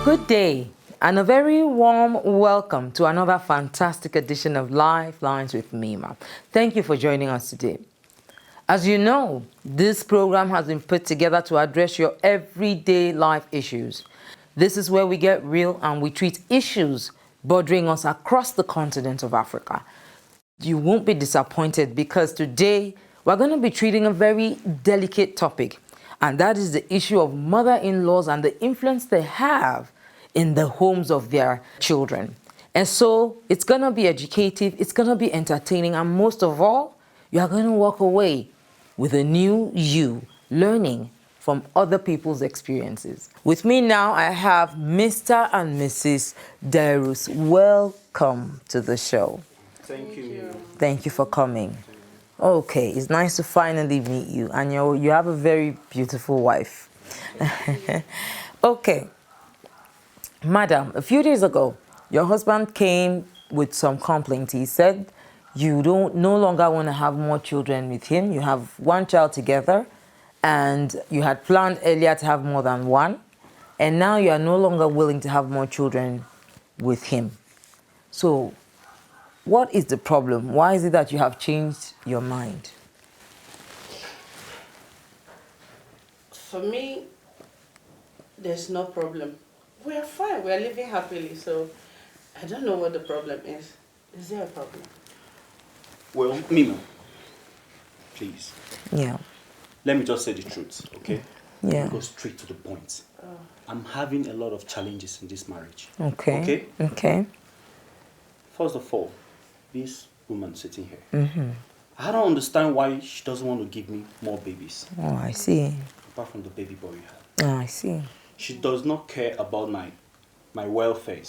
Good day and a very warm welcome to another fantastic edition of Lifelines with Mima. Thank you for joining us today. As you know, this program has been put together to address your everyday life issues. This is where we get real and we treat issues bothering us across the continent of Africa. You won't be disappointed because today we're going to be treating a very delicate topic, and that is the issue of mother-in-laws and the influence they have in the homes of their children. And so it's going to be educative, it's going to be entertaining, and most of all, you are going to walk away with a new you, learning from other people's experiences. With me now, I have Mr. and Mrs. Dairus. Welcome to the show. Thank you. Thank you for coming. Okay, it's nice to finally meet you, and you have a very beautiful wife. Okay, madam, a few days ago, your husband came with some complaints. He said you no longer want to have more children with him. You have one child together, and you had planned earlier to have more than one, and now you are no longer willing to have more children with him. So, what is the problem? Why is it that you have changed your mind? For me, there's no problem. We're fine. We're living happily. So I don't know what the problem is. Is there a problem? Well, Mima, please. Yeah. Let me just say the truth, okay? Yeah. Go straight to the point. I'm having a lot of challenges in this marriage. Okay. Okay? Okay. First of all, this woman sitting here. I don't understand why she doesn't want to give me more babies. Oh, I see. Apart from the baby boy you have. Oh, I see. She does not care about my welfare,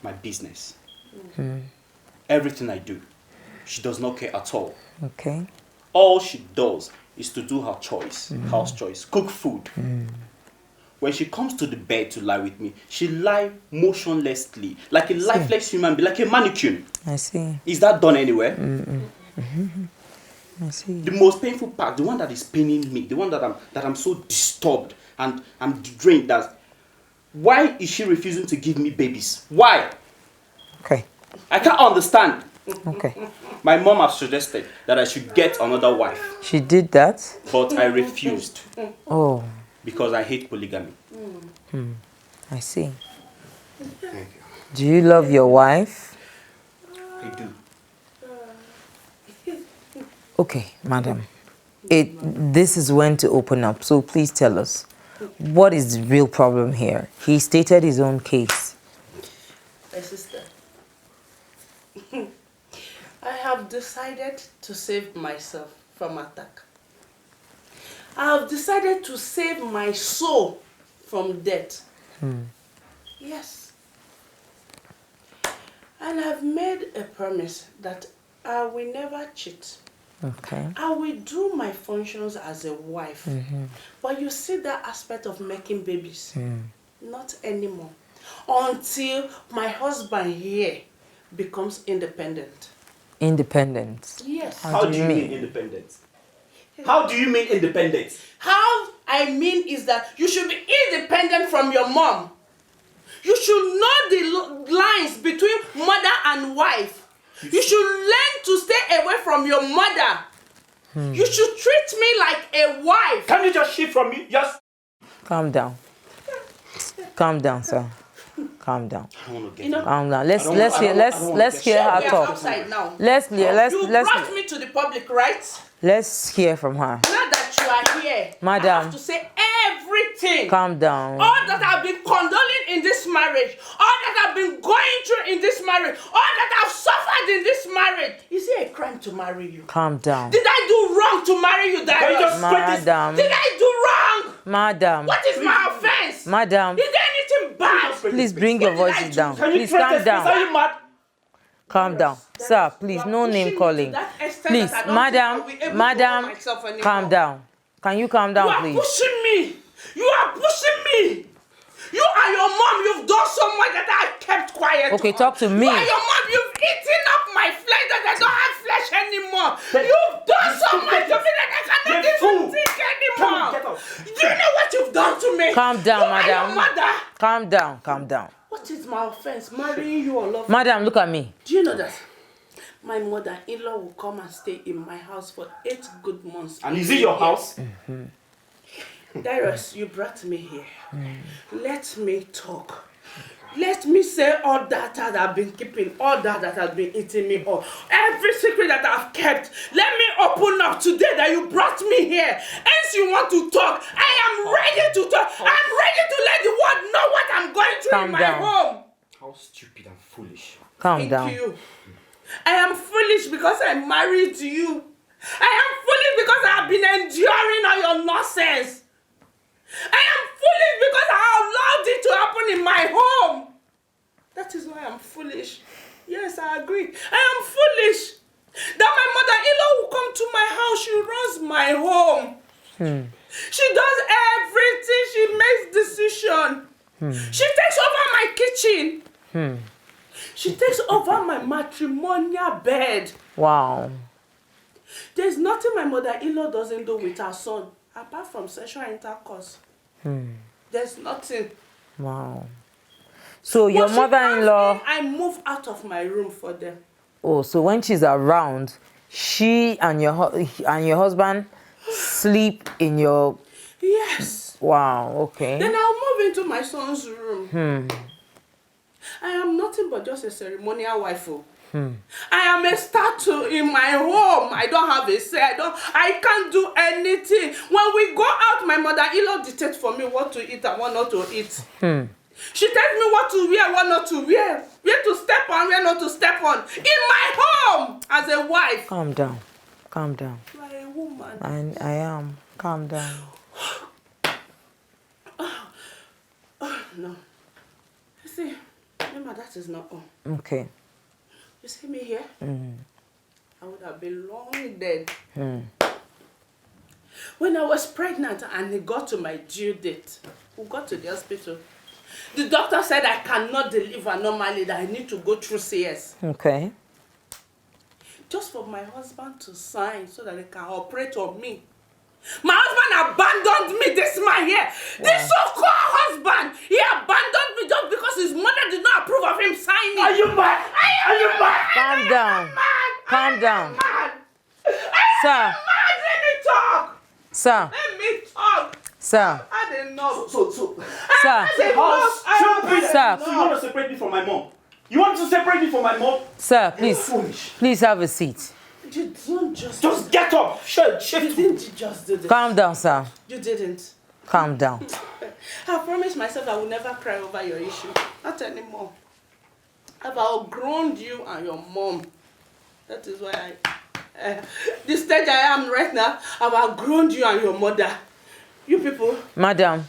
my business. Everything I do. She does not care at all. Okay. All she does is to do her choice, house choice, cook food. When she comes to the bed to lie with me, she lies motionlessly, like a lifeless human being, like a mannequin. I see. Is that done anywhere? I see. The most painful part, the one that is paining me, the one that I'm so disturbed and I'm drained, that why is she refusing to give me babies? Why? Okay. I can't understand. Okay. My mom has suggested that I should get another wife, She did that? but I refused Oh, because I hate polygamy. I see. Thank you. Do you love your wife? I do. Okay, madam. This is when to open up, so please tell us. What is the real problem here? He stated his own case. My sister, I have decided to save myself from attack. I have decided to save my soul from death. Yes. And I've made a promise that I will never cheat. Okay. I will do my functions as a wife. But you see that aspect of making babies? Not anymore. Until my husband here becomes independent. Independent. Yes. How do you mean independent? How do you mean independent? How I mean is that you should be independent from your mom. You should know the lines between mother and wife. You should learn to stay away from your mother. You should treat me like a wife. Can you just shift from me? Just Calm down. Calm down, sir. Calm down. I don't want to get Calm down. Let's I hear We her are talk. outside now. Let's You brought me to the public, right? let's hear from her. Now that you are here, Madam. I have to say everything. Calm down. All that I've been condoling in this marriage, all that I've been going through in this marriage, all that I've suffered in this marriage. Is it a crime to marry you? Calm down. Did I do wrong to marry you, Can you Darius? just spread this? Madam. Did I do wrong? Madam. What is my offense? Madam. Is there anything bad? Please bring your What did I voices do? down. Can you Please press calm this? Are down. you mad? Calm down. Sir, please, no name calling. Please, madam, calm down. Can you calm down, please? You are pushing me. You are pushing me. You and your mom, you've done so much that I kept quiet. Okay, talk to me. You and your mom, you've eaten up my flesh that I don't have flesh anymore. You've done so much to me that I cannot even think anymore. Do you know what you've done to me? Calm down, you madam. And your mother. Calm down, calm down. What is my offense? Marrying you or loving? Madam, look at me. Do you know that my mother-in-law will come and stay in my house for 8 good months? And is it your house? Darius, you brought me here. Let me talk. Let me say all that I've been keeping, all that has been eating me up. Every secret that I've kept, let me open up today that you brought me here. Hence you want to talk. I am ready to talk. I'm ready to let the world know what I'm going through in my home. How stupid and foolish. Calm down. Thank you. I am foolish because I married you. I am foolish because I have been enduring all your nonsense. I am foolish because I allowed it to happen in my home. That is why I'm foolish. Yes, I agree. I am foolish. That my mother-in-law will come to my house. She runs my home. She does everything. She makes decisions. She takes over my kitchen. She takes over my matrimonial bed. Wow. There's nothing my mother-in-law doesn't do with her son. Apart from sexual intercourse. There's nothing. Wow. So your mother-in-law... I move out of my room for them. Oh, so when she's around, she and your husband sleep in your... Yes. Wow, okay. Then I'll move into my son's room. I am nothing but just a ceremonial wife. I am a statue in my home. I don't have a say. I can't do anything. When we go out, my mother-in-law dictates for me what to eat and what not to eat. She tells me what to wear, what not to wear, where to step on, where not to step on. In my home, as a wife. Calm down. Calm down. You are a woman. I am. Calm down. No. You see, Mima, that is not all. Okay. You see me here? I would have been long dead. When I was pregnant and it got to my due date, we got to the hospital. The doctor said I cannot deliver normally, that I need to go through CS. Okay. Just for my husband to sign so that he can operate on me. My husband abandoned me, this man here. Wow. This so-called husband, he abandoned me just because his mother did not approve of him signing. Are you mad? Are you mad? Calm down. Calm down. Sir. Let me talk. Sir. Let me talk. Sir. I didn't know. So. Sir. Sir. Sir. You want to separate me from my mom? You want to separate me from my mom? Sir, please have a seat. You don't just get up. Shift. You didn't just do this. Calm down, sir. You didn't. Calm down. I promised myself I will never cry over your issue. Not anymore. I've outgrown you and your mom. That is why the stage I am right now, I've outgrown you and your mother. You people. Madam,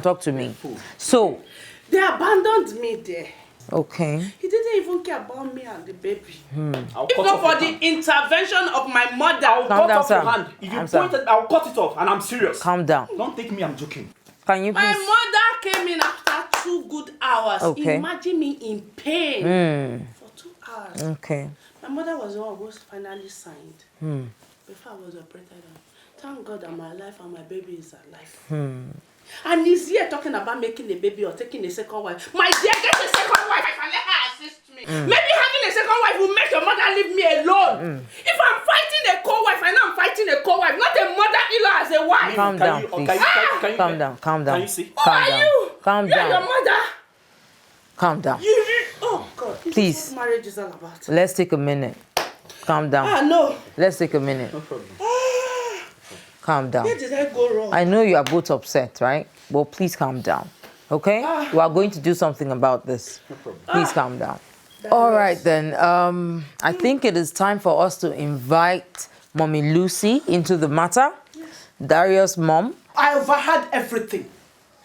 talk to me. So. They abandoned me there. Okay. He didn't even care about me and the baby. If not for the intervention of my mother. I'll cut off your hand. If you point it, I'll cut it off, and I'm serious. Calm down. Don't take me, I'm joking. Can you please? My mother came in after 2 good hours. Okay. Imagine me in pain for 2 hours. Okay. My mother was the one who finally signed before I was operated on. Thank God I'm alive and my baby is alive. And he's here talking about making a baby or taking a second wife. My dear, get a second wife and let her assist me. Maybe having a second wife will make your mother leave me alone. If I'm fighting a co-wife, I know I'm fighting a co-wife, not a mother-in-law as a wife. Calm down, please. Calm down. Can you see? Who are you? Calm down. You're your mother. Calm down. Oh God. This Please. is what marriage is all about. Let's take a minute. Calm down. No. Let's take a minute. No problem. Calm down. Where did I go wrong? I know you are both upset, right? But please calm down. Okay? We are going to do something about this. No problem. Please calm down. All right then. I think it is time for us to invite Mommy Lucy into the matter. Yes. Darius' mom. I overheard everything.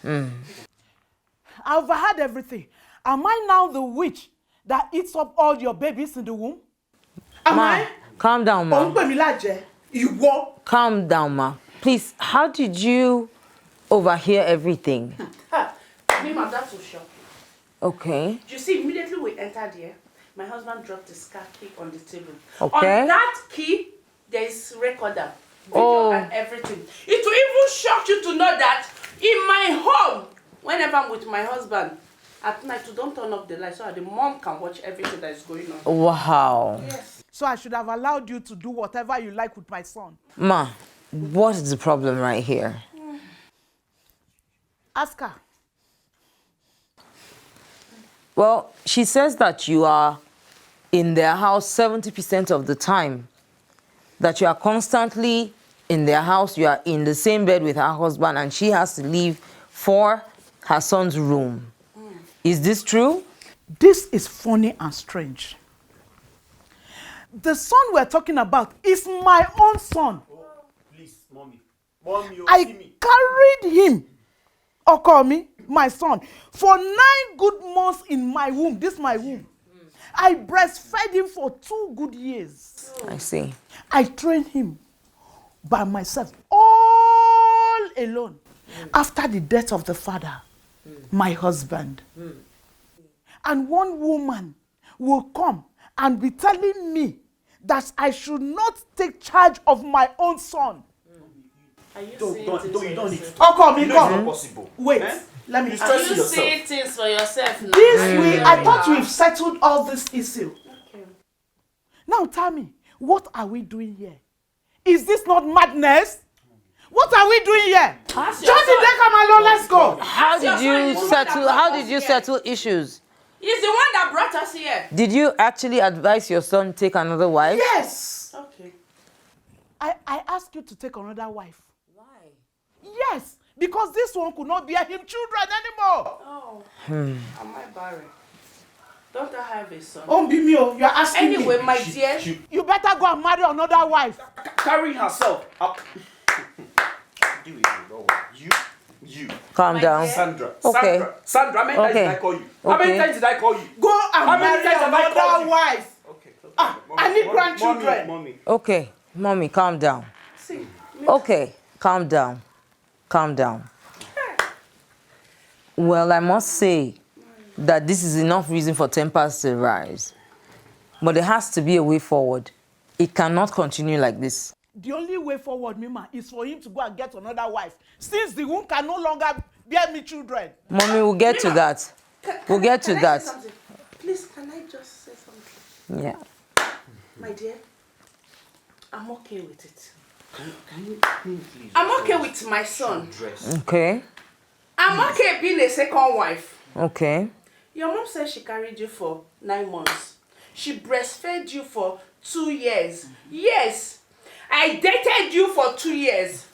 I overheard everything. Am I now the witch that eats up all your babies in the womb? Am I? Calm down, ma. Calm down, ma. Please, how did you overhear everything? Mima, that will shock you. Okay. You see, immediately we entered here, my husband dropped his car key on the table. Okay. On that key, there is recorder, video and everything. It will even shock you to know that in my home, Whenever I'm with my husband, at night, you don't turn off the light so that the mom can watch everything that is going on. Wow. Yes. So I should have allowed you to do whatever you like with my son. Ma, what is the problem right here? Ask her. Well, she says that you are in their house 70% of the time. That you are constantly in their house, you are in the same bed with her husband, and she has to leave for her son's room. Is this true? This is funny and strange. The son we're talking about is my own son. Oh, please, mommy. Mommy, you I see me. carried him, or call me, my son, for 9 good months in my womb. This is my womb. I breastfed him for 2 good years. I see. I trained him by myself, all alone. After the death of the father, my husband. And one woman will come and be telling me that I should not take charge of my own son. Are you Don't, seeing don't, things don't, for you don't need yourself? to. Oh, come, You me, know it's come. not possible. Wait, Eh? let me You ask stress Are you yourself. seeing things for yourself now? this Are you way. hearing I thought her? we've settled all this issue. Okay. Now tell me, what are we doing here? Is this not madness? What are we doing here? Ask your Johnny, son. they come along, let's go. How your did son you is the one settle? that How brought did us you here. settle issues? He's the one that brought us here. Did you actually advise your son take another wife? Yes. Okay. I asked you to take another wife. Why? Yes, because this one could not bear him children anymore. Oh. Am I barren? Don't I have a son? Oh, Bimio, you're asking Anyway, me. my dear. You better go and marry another wife. Carrying herself up. Do it, don't worry. You. Calm My down. dear. Sandra. Okay. Sandra, how many times Okay. did I call you? How many Okay. times did I call you? Go and How many marry times have I called another you? wife. Okay. I need grandchildren. Mommy. Okay, mommy, calm down. See, Okay, calm down. Calm down. Well, I must say that this is enough reason for tempers to rise. But there has to be a way forward. It cannot continue like this. The only way forward, Mima, is for him to go and get another wife, since the womb can no longer bear me children. Mommy, we'll get to that. We'll get to can I that. say something? Please, can I just say something? Yeah. My dear, I'm okay with it. Can you please? I'm okay with my son. Dress. Okay. I'm okay being a second wife. Okay. Your mom said she carried you for 9 months. She breastfed you for 2 years. Yes, I dated you for 2 years.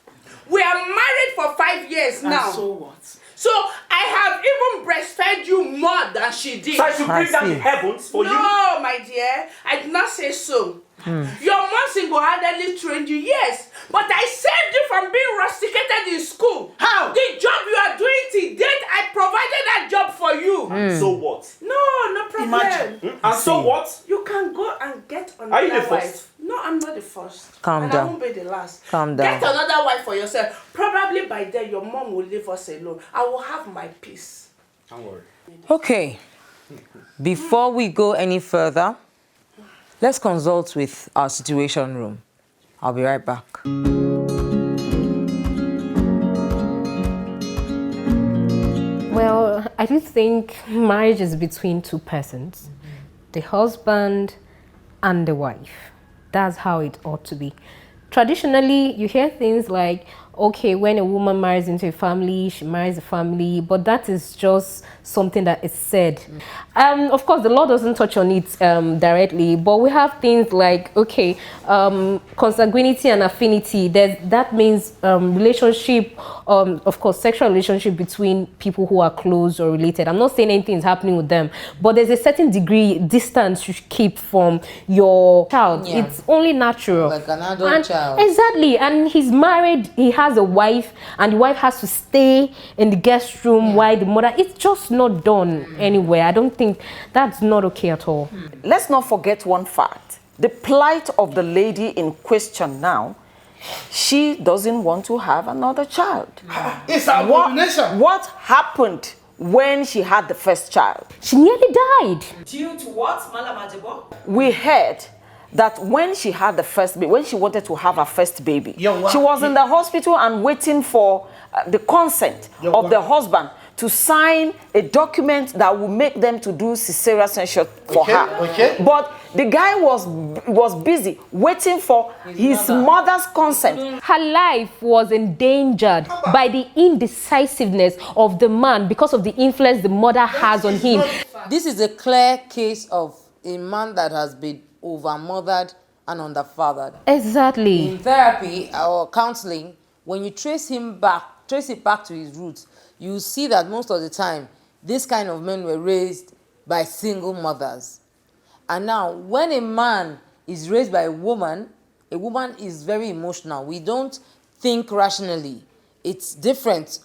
We are married for 5 years now. And so what? So I have even breastfed you more than she did. So I should bring down see. the heavens for you? No, my dear, I did not say so. Your mom single-handedly trained you, yes, but I saved you from being rusticated in school. How? The job you are doing to date, I provided that job for you. So what? No problem. Imagine. And so what? You can go and get another Are you the wife. first? No, I'm not the first. Calm and down. I won't be the last. Calm down. Get another wife for yourself. Probably by then your mom will leave us alone. I will have my peace. Don't worry. Okay. Before we go any further, let's consult with our situation room. I'll be right back. Well, I do think marriage is between 2 persons, the husband and the wife. That's how it ought to be. Traditionally, you hear things like, okay, when a woman marries into a family, she marries a family, but that is just something that is said. Of course, the law doesn't touch on it directly, but we have things like, okay, consanguinity and affinity. That means relationship, of course, sexual relationship between people who are close or related. I'm not saying anything is happening with them, but there's a certain degree distance you should keep from your child. Yeah. It's only natural. Like an adult And child. Exactly, and he's married, he has a wife, and the wife has to stay in the guest room while the mother, it's just not done anywhere. I don't think that's not okay at all. Let's not forget one fact. The plight of the lady in question now, she doesn't want to have another child. It's an abomination. What happened when she had the first child? She nearly died. Due to what, Malam Ajebo? We heard that when she had the first baby, when she wanted to have her first baby, Yo, what? she was in the hospital and waiting for the consent of the husband to sign a document that will make them to do cesarean section for her. Okay. But the guy was busy waiting for his mother's consent. Her life was endangered by the indecisiveness of the man because of the influence the mother has on him. This is a clear case of a man that has been overmothered and underfathered. Exactly. In therapy or counseling, when you trace it back to his roots, you see that most of the time, this kind of men were raised by single mothers. And now, when a man is raised by a woman is very emotional. We don't think rationally. It's different,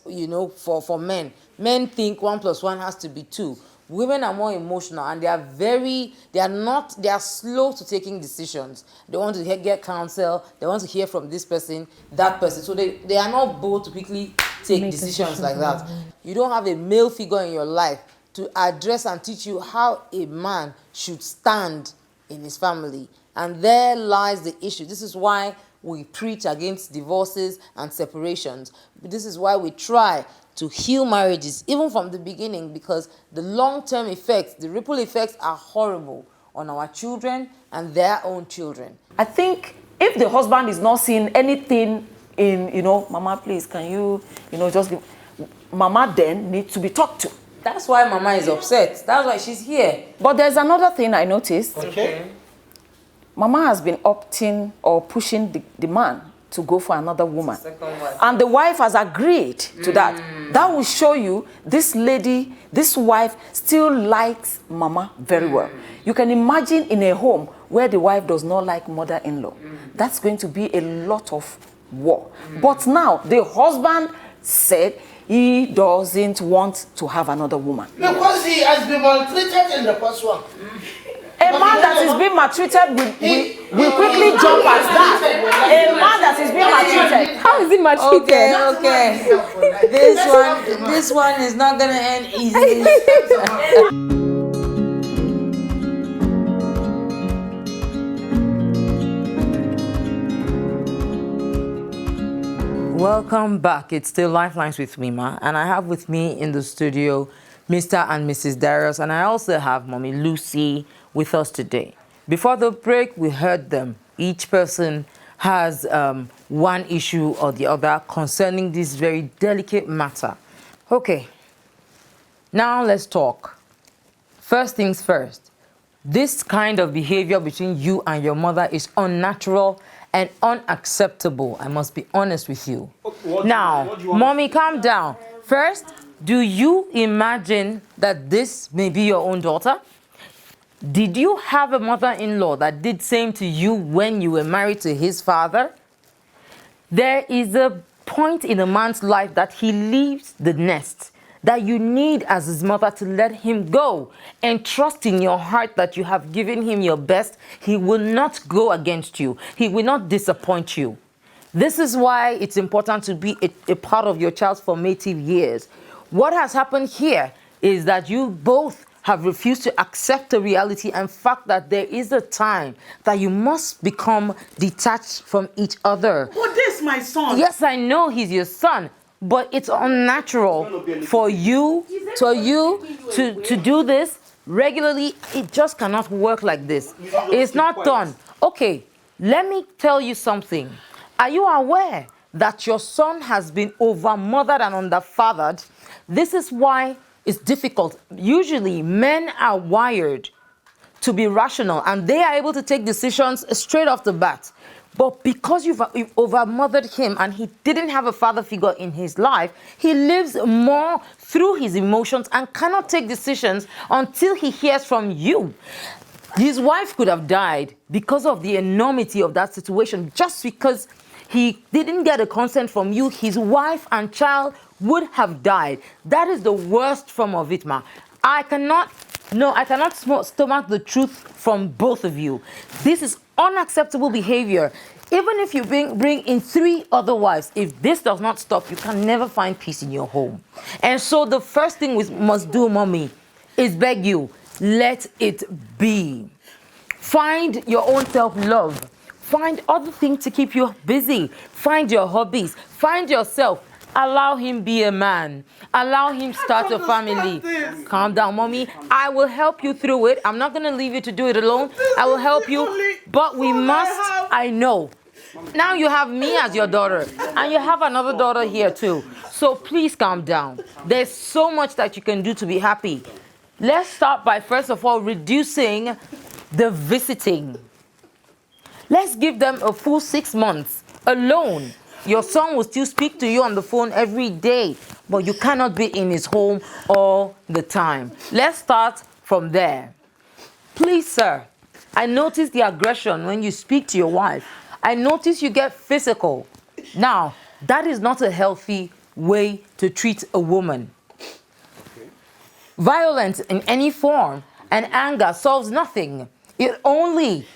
for men. Men think 1 + 1 has to be 2. Women are more emotional, and they are slow to taking decisions. They want to get counsel, they want to hear from this person, that person. So they are not bold to quickly take decisions like that. You don't have a male figure in your life to address and teach you how a man should stand in his family. And there lies the issue. This is why we preach against divorces and separations. This is why we try to heal marriages, even from the beginning, because the long-term effects, the ripple effects are horrible on our children and their own children. I think if the husband is not seeing anything in, Mama, please, can you, just give... Mama then needs to be talked to. That's why Mama is upset. That's why she's here. But there's another thing I noticed. Okay. Mama has been opting or pushing the man to go for another woman. And the wife has agreed to that. That will show you this lady, this wife still likes Mama very well. You can imagine in a home where the wife does not like mother-in-law. That's going to be a lot of war. But now the husband said he doesn't want to have another woman. Because he has been maltreated in the first one. A man that is being maltreated will quickly jump at that. A man that is being maltreated. How is he maltreated? Okay. This one is not gonna end easily. Welcome back. It's still Lifelines with Mima, and I have with me in the studio Mr. and Mrs. Darius, and I also have Mommy Lucy with us today. Before the break, we heard them. Each person has one issue or the other concerning this very delicate matter. Okay, now let's talk. First things first, this kind of behavior between you and your mother is unnatural and unacceptable. I must be honest with you. Now, Mommy, calm down. First, do you imagine that this may be your own daughter? Did you have a mother-in-law that did same to you when you were married to his father? There is a point in a man's life that he leaves the nest, that you need as his mother to let him go and trust in your heart that you have given him your best. He will not go against you. He will not disappoint you. This is why it's important to be a part of your child's formative years. What has happened here is that you both have refused to accept the reality and fact that there is a time that you must become detached from each other. But this is my son. Yes, I know he's your son, but it's unnatural for you to do this regularly. It just cannot work like this. It's not done. Okay, let me tell you something. Are you aware that your son has been overmothered and underfathered? This is why it's difficult. Usually, men are wired to be rational, and they are able to take decisions straight off the bat. But because you've overmothered him and he didn't have a father figure in his life, he lives more through his emotions and cannot take decisions until he hears from you. His wife could have died because of the enormity of that situation. Just because he didn't get a consent from you, his wife and child would have died. That is the worst form of it, ma. I cannot stomach the truth from both of you. This is unacceptable behavior. Even if you bring in 3 other wives, if this does not stop, you can never find peace in your home. And so the first thing we must do, Mommy, is beg you, let it be. Find your own self-love. Find other things to keep you busy. Find your hobbies. Find yourself. Allow him be a man. Allow him start a family. Calm down, mommy. I will help you through it. I'm not going to leave you to do it alone. I will help you. But we must, I know. Now you have me as your daughter. And you have another daughter here too. So please calm down. There's so much that you can do to be happy. Let's start by, first of all, reducing the visiting. Let's give them a full 6 months alone. Your son will still speak to you on the phone every day, but you cannot be in his home all the time. Let's start from there. Please, sir, I notice the aggression when you speak to your wife. I notice you get physical. Now, that is not a healthy way to treat a woman. Violence in any form and anger solves nothing. It only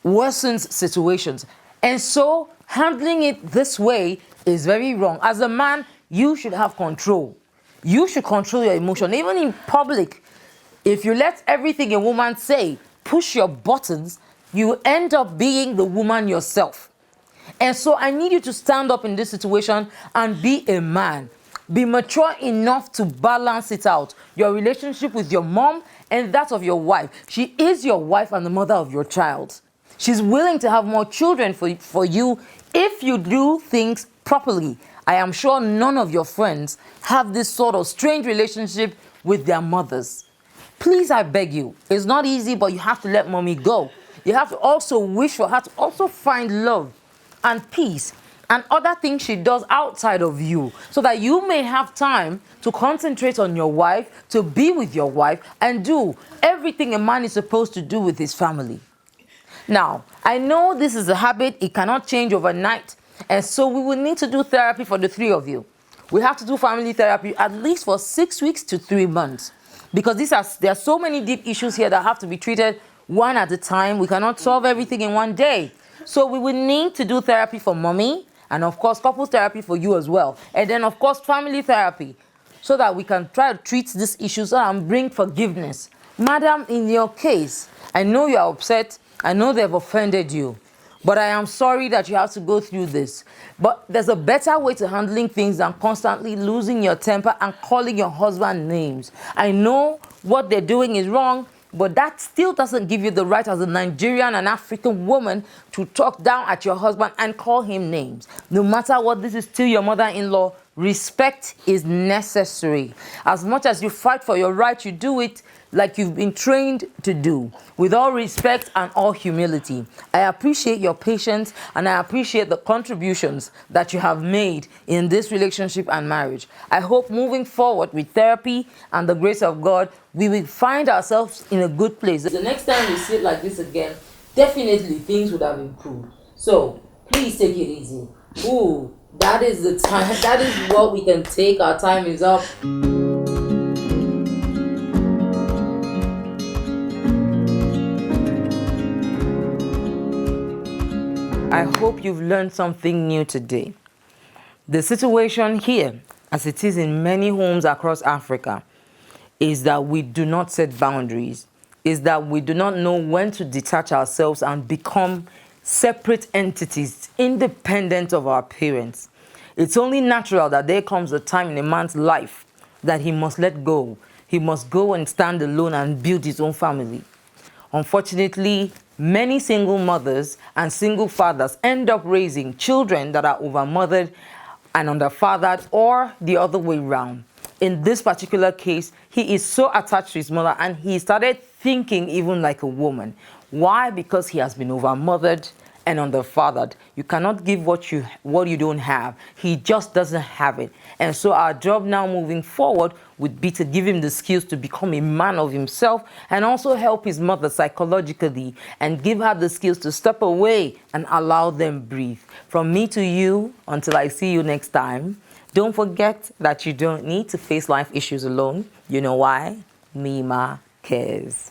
worsens situations. And so handling it this way is very wrong. As a man, you should have control. You should control your emotion. Even in public, if you let everything a woman say push your buttons, you end up being the woman yourself. And so I need you to stand up in this situation and be a man. Be mature enough to balance it out. Your relationship with your mom and that of your wife. She is your wife and the mother of your child. She's willing to have more children for you if you do things properly. I am sure none of your friends have this sort of strange relationship with their mothers. Please, I beg you. It's not easy, but you have to let mommy go. You have to also wish for her to also find love and peace and other things she does outside of you, so that you may have time to concentrate on your wife, to be with your wife, and do everything a man is supposed to do with his family. Now, I know this is a habit, it cannot change overnight, and so we will need to do therapy for the three of you. We have to do family therapy at least for 6 weeks to 3 months, because there are so many deep issues here that have to be treated one at a time. We cannot solve everything in one day. So we will need to do therapy for mommy, and of course, couples therapy for you as well. And then, of course, family therapy, so that we can try to treat these issues and bring forgiveness. Madam, in your case, I know you are upset. I know they've offended you. But I am sorry that you have to go through this. But there's a better way to handling things than constantly losing your temper and calling your husband names. I know what they're doing is wrong, but that still doesn't give you the right as a Nigerian and African woman to talk down at your husband and call him names. No matter what, this is still your mother-in-law. Respect is necessary. As much as you fight for your right, you do it like you've been trained to do, with all respect and all humility. I appreciate your patience and I appreciate the contributions that you have made in this relationship and marriage. I hope moving forward with therapy and the grace of God, we will find ourselves in a good place. The next time we sit like this again, definitely things would have improved. So please take it easy. Ooh, that is the time. That is what we can take. Our time is up. I hope you've learned something new today. The situation here, as it is in many homes across Africa, is that we do not set boundaries, is that we do not know when to detach ourselves and become separate entities, independent of our parents. It's only natural that there comes a time in a man's life that he must let go. He must go and stand alone and build his own family. Unfortunately, many single mothers and single fathers end up raising children that are overmothered and underfathered, or the other way around. In this particular case, he is so attached to his mother and he started thinking even like a woman. Why? Because he has been overmothered and underfathered. You cannot give what you don't have. He just doesn't have it. And so our job now moving forward would be to give him the skills to become a man of himself, and also help his mother psychologically and give her the skills to step away and allow them breathe. From me to you, until I see you next time, don't forget that you don't need to face life issues alone. You know why? Mima cares.